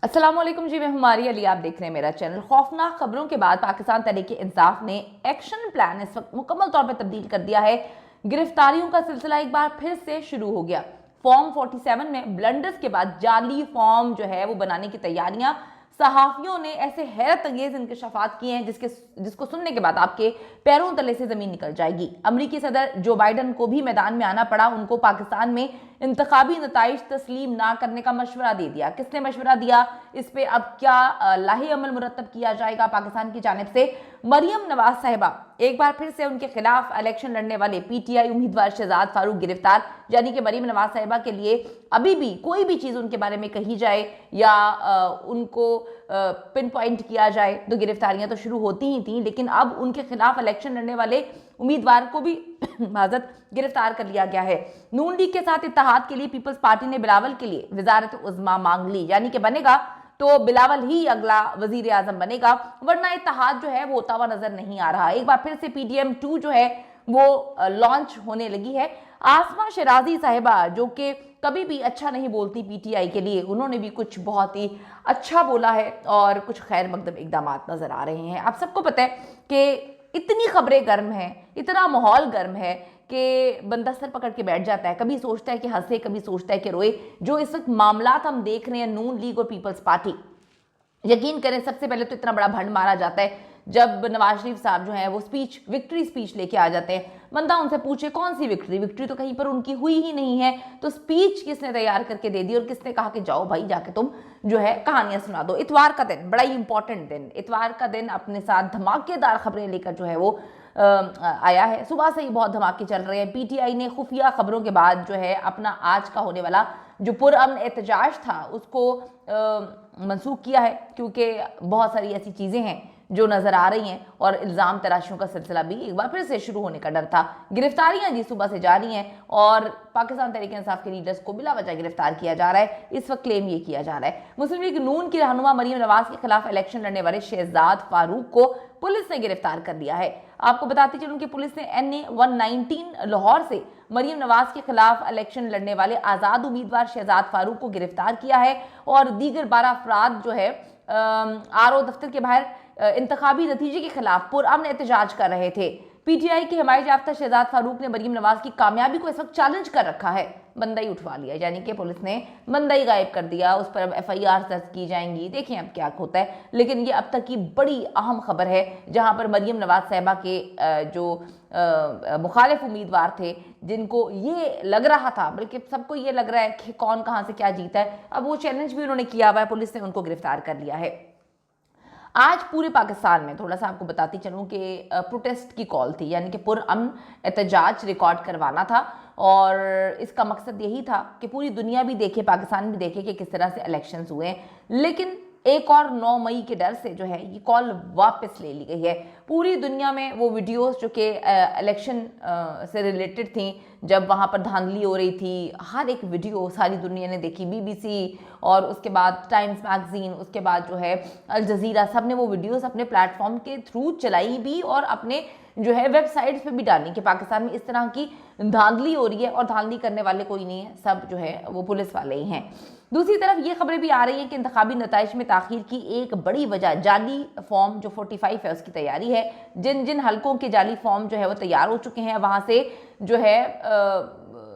अस्सलाम वालेकुम जी, मैं हमारी अली, आप देख रहे हैं मेरा चैनल। खौफनाक खबरों के बाद पाकिस्तान तहरीक इंसाफ ने एक्शन प्लान इस वक्त मुकम्मल तौर पर तब्दील कर दिया है। गिरफ्तारियों का सिलसिला एक बार फिर से शुरू हो गया। फॉर्म 47 में ब्लंडर्स के बाद जाली फॉर्म जो है वो बनाने की तैयारियां, सहाफियों ने ऐसे हैरत अंगेज इंकशाफात किए हैं जिसको सुनने के बाद आपके पैरों तले से जमीन निकल जाएगी। अमरीकी सदर जो बाइडन को भी मैदान में आना पड़ा। उनको पाकिस्तान में इंतखाबी नताइज तस्लीम ना करने का मशवरा दे दिया। किसने मशवरा दिया, इस पे अब क्या लाही अमल मुरतब किया जाएगा पाकिस्तान की जानिब से? मरियम नवाज साहिबा, एक बार फिर से उनके खिलाफ इलेक्शन लड़ने वाले पीटीआई उम्मीदवार शहजाद फारूक गिरफ्तार। यानी कि मरियम नवाज साहिबा के लिए अभी भी कोई भी चीज उनके बारे में कही जाए या उनको पिन पॉइंट किया जाए तो गिरफ्तारियां तो शुरू होती ही थी, लेकिन अब उनके खिलाफ इलेक्शन लड़ने वाले उम्मीदवार को भी माजत गिरफ्तार कर लिया गया है। नून लीग के साथ इत्तेहाद के लिए पीपल्स पार्टी ने बिलावल के लिए वजारत उज़्मा मांग ली। यानी कि बनेगा तो बिलावल ही अगला वजीर आजम बनेगा, वरना इत्तेहाद जो है वो होता हुआ नजर नहीं आ रहा। एक बार फिर से PDM 2 जो है वो लॉन्च होने लगी है। आसमा शराजी साहिबा, जो कि कभी भी अच्छा नहीं बोलती PTI के लिए, उन्होंने भी कुछ बहुत ही अच्छा बोला है और कुछ खैर मकदम इकदाम नजर आ रहे हैं। आप सबको पता है कि इतनी खबरें गर्म हैं, इतना माहौल गर्म है कि बंदा सर पकड़ के बैठ जाता है। कभी सोचता है कि हंसे, कभी सोचता है कि रोए। जो इस वक्त मामलात हम देख रहे हैं नून लीग और पीपल्स पार्टी, यकीन करें सबसे पहले तो इतना बड़ा भंड मारा जाता है जब नवाज शरीफ साहब जो है वो विक्ट्री स्पीच लेके आ जाते हैं। बंदा उनसे पूछे कौन सी विक्ट्री तो कहीं पर उनकी हुई ही नहीं है। तो स्पीच किसने तैयार करके दे दी और किसने कहा कि जाओ भाई जाके तुम जो है कहानियां सुना दो। इतवार का दिन बड़ा ही इंपॉर्टेंट दिन, इतवार का दिन अपने साथ धमाकेदार खबरें लेकर जो है वो आया है। सुबह से ही बहुत धमाके चल रहे हैं। PTI ने खुफिया खबरों के बाद जो है अपना आज का होने वाला जो पुरअमन एहतजाज था उसको मनसूख किया है, क्योंकि बहुत सारी ऐसी चीज़ें हैं जो नजर आ रही हैं और इल्ज़ाम तराशियों का सिलसिला भी एक बार फिर से शुरू होने का डर था। गिरफ्तारियां जी सुबह से जारी हैं और पाकिस्तान तहरीक इंसाफ के लीडर्स को बिला वजह गिरफ्तार किया जा रहा है। इस वक्त क्लेम ये किया जा रहा है मुस्लिम लीग नून की रहनुमा मरियम नवाज के खिलाफ इलेक्शन लड़ने वाले शहजाद फारूक को पुलिस ने गिरफ्तार कर लिया है। आपको बताते चलूं कि पुलिस ने NA 119 लाहौर से मरियम नवाज के खिलाफ इलेक्शन लड़ने वाले आज़ाद उम्मीदवार शहजाद फारूक को गिरफ्तार किया है और दीगर 12 अफराद जो है RO दफ्तर के बाहर इंतखाबी नतीजे के खिलाफ पुरअमन एहतजाज कर रहे थे। PTI की हिमायत याफ्ता शहजाद फारूक ने मरियम नवाज की कामयाबी को इस वक्त चैलेंज कर रखा है। बंदा ही उठवा लिया, यानी कि पुलिस ने बंदा ही गायब कर दिया। उस पर अब FIR दर्ज की जाएंगी, देखें अब क्या होता है। लेकिन ये अब तक की बड़ी अहम खबर है जहां पर मरियम नवाज साहिबा के जो मुखालिफ उम्मीदवार थे, जिनको ये लग रहा था, बल्कि सबको ये लग रहा है कि कौन कहां से क्या जीता है, अब वो चैलेंज भी उन्होंने किया हुआ है। पुलिस ने उनको गिरफ्तार कर लिया है। आज पूरे पाकिस्तान में थोड़ा सा आपको बताती चलूं कि प्रोटेस्ट की कॉल थी, यानी कि पुरअमन एहतजाज रिकॉर्ड करवाना था और इसका मकसद यही था कि पूरी दुनिया भी देखे, पाकिस्तान भी देखे कि किस तरह से इलेक्शंस हुए हैं। लेकिन एक और 9 मई के डर से जो है ये कॉल वापस ले ली गई है। पूरी दुनिया में वो वीडियोस जो कि इलेक्शन से रिलेटेड थी, जब वहाँ पर धांधली हो रही थी, हर एक वीडियो सारी दुनिया ने देखी। BBC और उसके बाद टाइम्स मैगजीन, उसके बाद जो है अल जजीरा, सब ने वो वीडियोस अपने प्लेटफॉर्म के थ्रू चलाई भी और अपने जो है वेबसाइट्स पे भी डाली कि पाकिस्तान में इस तरह की धांधली हो रही है और धांधली करने वाले कोई नहीं है, सब जो है वो पुलिस वाले ही हैं। दूसरी तरफ ये खबरें भी आ रही हैं कि इंतखाबी नताइज में ताखीर की एक बड़ी वजह जाली फॉर्म जो 45 है उसकी तैयारी है। जिन जिन हलकों के जाली फॉर्म जो है वो तैयार हो चुके हैं, वहाँ से जो है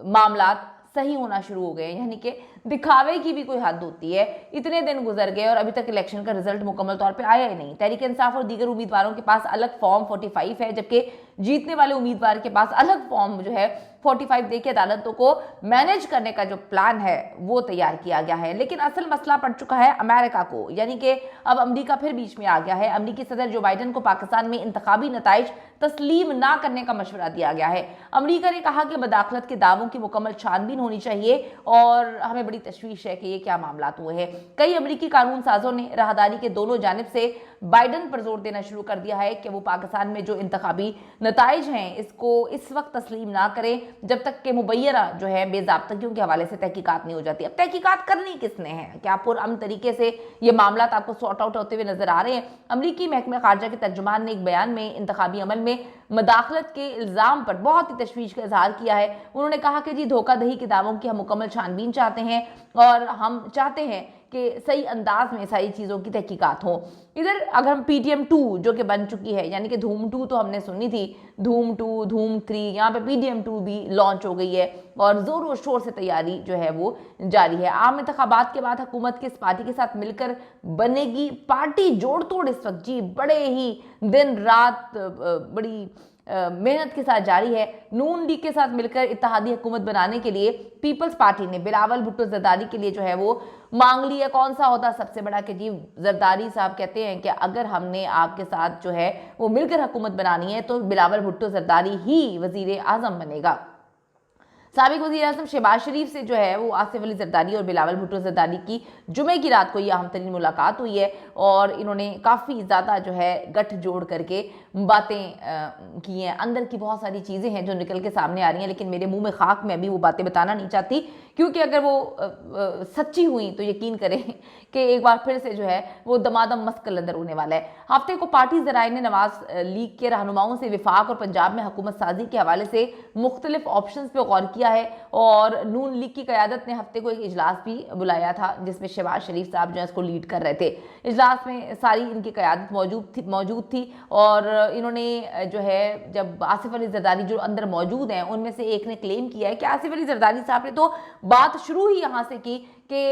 मामलात सही होना शुरू हो गए। यानी कि दिखावे की भी कोई हद होती है। इतने दिन गुजर गए और अभी तक इलेक्शन का रिजल्ट मुकम्मल तौर पे आया ही नहीं। तहरीक इंसाफ और दीगर उम्मीदवारों के पास अलग फॉर्म 45 है, जबकि जीतने वाले उम्मीदवार के पास अलग फॉर्म जो है 45 देके अदालतों को मैनेज करने का जो प्लान है वो तैयार किया गया है। लेकिन असल मसला पड़ चुका है अमेरिका को, यानी कि अब अमरीका फिर बीच में आ गया है। अमरीकी सदर जो बाइडन को पाकिस्तान में इंतखाबी नताइज तस्लीम ना करने का मशवरा दिया गया है। अमरीका ने कहा कि मदाखलत के दावों की मुकम्मल छानबीन होनी चाहिए और हमें बड़ी तशवीश है कि ये क्या मामलात हुए हैं। कई अमरीकी कानून साजों ने राहदारी के दोनों जानिब से बाइडन पर जोर देना शुरू कर दिया है कि वो पाकिस्तान में जो इंतखाबी नताइज हैं इसको इस वक्त तस्लीम ना करें जब तक कि मुबैना जो है बेज़ाब्तगियों के हवाले से तहकीकात नहीं हो जाती। अब तहकीकात करनी किसने है? क्या पुरअमन तरीके से ये मामला आपको सॉर्ट आउट होते हुए नजर आ रहे हैं? अमरीकी महकमे खारजा के तर्जुमान ने एक बयान में इंतखाबी अमल में मदाखलत के इल्ज़ाम पर बहुत ही तशवीश का इजहार किया है। उन्होंने कहा कि जी धोखाधही के दावों की हम मुकम्मल छानबीन चाहते हैं और हम चाहते हैं कि सही अंदाज में सारी चीज़ों की तहकीकात हो। इधर अगर हम PTM 2 जो कि बन चुकी है, यानी कि धूम 2 तो हमने सुनी थी, धूम 2, धूम 3, यहाँ पे PTM 2 भी लॉन्च हो गई है और ज़ोरों शोर से तैयारी जो है वो जारी है। आम इंतखाबात के बाद हुकूमत की इस पार्टी के साथ मिलकर बनेगी पार्टी जोड़ तोड़ इस वक्त जी बड़े ही दिन रात बड़ी मेहनत के साथ जारी है। नून लीग के साथ मिलकर इत्तेहादी हुकूमत बनाने के लिए पीपल्स पार्टी ने बिलावल भुट्टो जरदारी के लिए जो है वो मांग ली है। कौन सा होता सबसे बड़ा कि जी जरदारी साहब कहते हैं कि अगर हमने आपके साथ जो है वो मिलकर हुकूमत बनानी है तो बिलावल भुट्टो जरदारी ही वजीर आजम बनेगा। साबिक वज़ीर आज़म शहबाज शरीफ से जो है वो आसिफ अली जरदारी और बिलावल भुट्टो जरदारी की जुमे की रात को ये अहम तरीन मुलाकात हुई है और इन्होंने काफ़ी ज़्यादा जो है गठ जोड़ करके बातें की हैं। अंदर की बहुत सारी चीज़ें हैं जो निकल के सामने आ रही हैं, लेकिन मेरे मुंह में खाक में अभी वो बातें बताना नहीं चाहती, क्योंकि अगर वो सच्ची हुई तो यकीन करें कि एक बार फिर से जो है वो दमादम मस्त कलंदर होने वाला है। हफ्ते को पार्टी ज़राए ने नवाज लीग के रहनुमाओं से विफाक और पंजाब में हुकूमत साजी के हवाले से मुख्तलिफ ऑप्शन पर गौर किया है और नून लीग की क़यादत ने हफ्ते को एक इजलास भी बुलाया था जिसमें शहबाज शरीफ साहब जो है इसको लीड कर रहे थे। इजलास में सारी इनकी क़यादत मौजूद थी और इन्होंने जो है जब आसिफ अली जरदारी जो अंदर मौजूद हैं उनमें से एक ने क्लेम किया है कि आसिफ अली जरदारी साहब ने तो बात शुरू ही यहाँ से की कि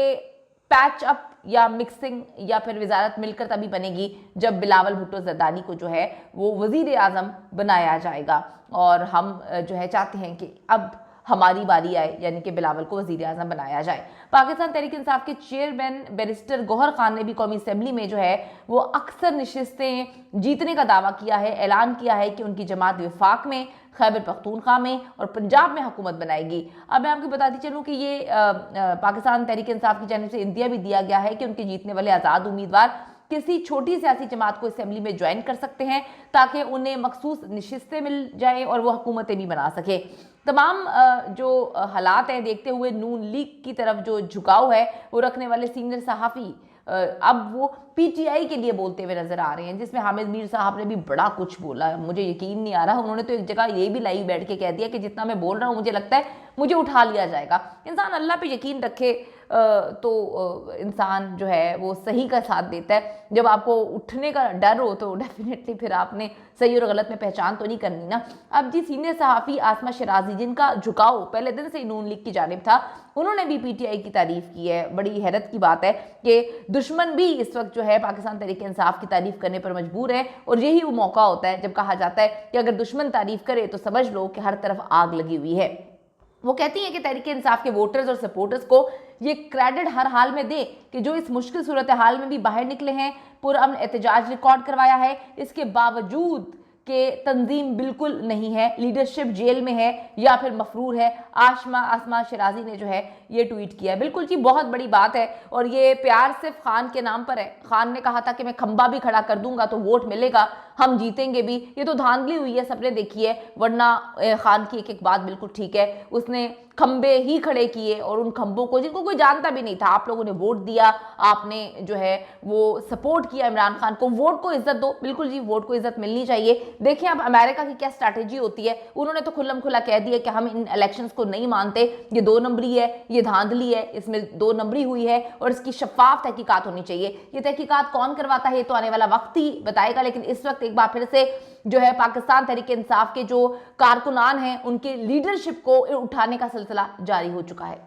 पैच अप या मिक्सिंग या फिर वजारत मिलकर तभी बनेगी जब बिलावल भुट्टो जरदारी को जो है वो वजीर आज़म बनाया जाएगा और हम जो है चाहते हैं कि अब हमारी बारी आए, यानी कि बिलावल को वजीर आज़म बनाया जाए। पाकिस्तान तहरीक इंसाफ के चेयरमैन बैरिस्टर गौहर खान ने भी कौमी असम्बली में जो है वो अक्सर नशिस्तें जीतने का दावा किया है। ऐलान किया है कि उनकी जमात वफाक में, खैबर पख्तूनख्वा में और पंजाब में हुकूमत बनाएगी। अब मैं आपको बताती चलूँ कि ये पाकिस्तान तहरीक इंसाफ की जानिब से इंदिया भी दिया गया है कि उनके जीतने वाले आज़ाद उम्मीदवार किसी छोटी सियासी जमात को असेंबली में ज्वाइन कर सकते हैं ताकि उन्हें मखसूस नशिस्तें मिल जाएं और वो हुकूमतें भी बना सके। तमाम जो हालात हैं देखते हुए नून लीग की तरफ जो झुकाव है वो रखने वाले सीनियर सहाफ़ी अब वो PTI के लिए बोलते हुए नजर आ रहे हैं, जिसमें हामिद मीर साहब ने भी बड़ा कुछ बोला। मुझे यकीन नहीं आ रहा, उन्होंने तो एक जगह ये भी लाइव बैठ के कह दिया कि जितना मैं बोल रहा हूँ मुझे लगता है मुझे उठा लिया जाएगा। इंसान अल्लाह पे यकीन रखे तो इंसान जो है वो सही का साथ देता है। जब आपको उठने का डर हो तो डेफिनेटली फिर आपने सही और गलत में पहचान तो नहीं करनी ना। अब जी सीनियर सहाफ़ी आसमा शराजी जिनका झुकाव पहले दिन से ही नून लीग की जानिब था, उन्होंने भी PTI की तारीफ की है। बड़ी हैरत की बात है कि दुश्मन भी इस वक्त जो है पाकिस्तान तहरीक इंसाफ की तारीफ करने पर मजबूर है और यही वो मौका होता है जब कहा जाता है कि अगर दुश्मन तारीफ करे तो समझ लो कि हर तरफ आग लगी हुई है। वो कहती हैं कि तहरीक इंसाफ के वोटर्स और सपोर्टर्स को ये क्रेडिट हर हाल में दे कि जो इस मुश्किल सूरत हाल में भी बाहर निकले हैं, पुरअमन एहतजाज रिकॉर्ड करवाया है, इसके बावजूद कि तंजीम बिल्कुल नहीं है, लीडरशिप जेल में है या फिर मफरूर है। आसमा शराजी ने जो है ये ट्वीट किया है। बिल्कुल जी बहुत बड़ी बात है और ये प्यार सिर्फ खान के नाम पर है। खान ने कहा था कि मैं खंबा भी खड़ा कर दूंगा तो वोट मिलेगा, हम जीतेंगे भी। ये तो धांधली हुई है, सबने देखी है। वरना खान की एक बात बिल्कुल ठीक है, उसने खंबे ही खड़े किए और उन खंबों को जिनको कोई जानता भी नहीं था, आप लोगों ने वोट दिया, आपने जो है वो सपोर्ट किया इमरान खान को। वोट को इज्जत दो, बिल्कुल जी वोट को इज्जत मिलनी चाहिए। देखिए अब अमेरिका की क्या स्ट्रैटेजी होती है, उन्होंने तो खुल्लम खुला कह दिया कि हम इन इलेक्शंस को नहीं मानते, ये 2 नंबरी है, ये धांधली है, इसमें 2 नंबरी हुई है और इसकी शफाफ तहकीकात होनी चाहिए। ये तहकीकात कौन करवाता है ये तो आने वाला वक्त ही बताएगा, लेकिन इस वक्त एक बार फिर से जो है पाकिस्तान तहरीक इंसाफ के जो कारकुनान हैं उनके लीडरशिप को उठाने का सिलसिला जारी हो चुका है।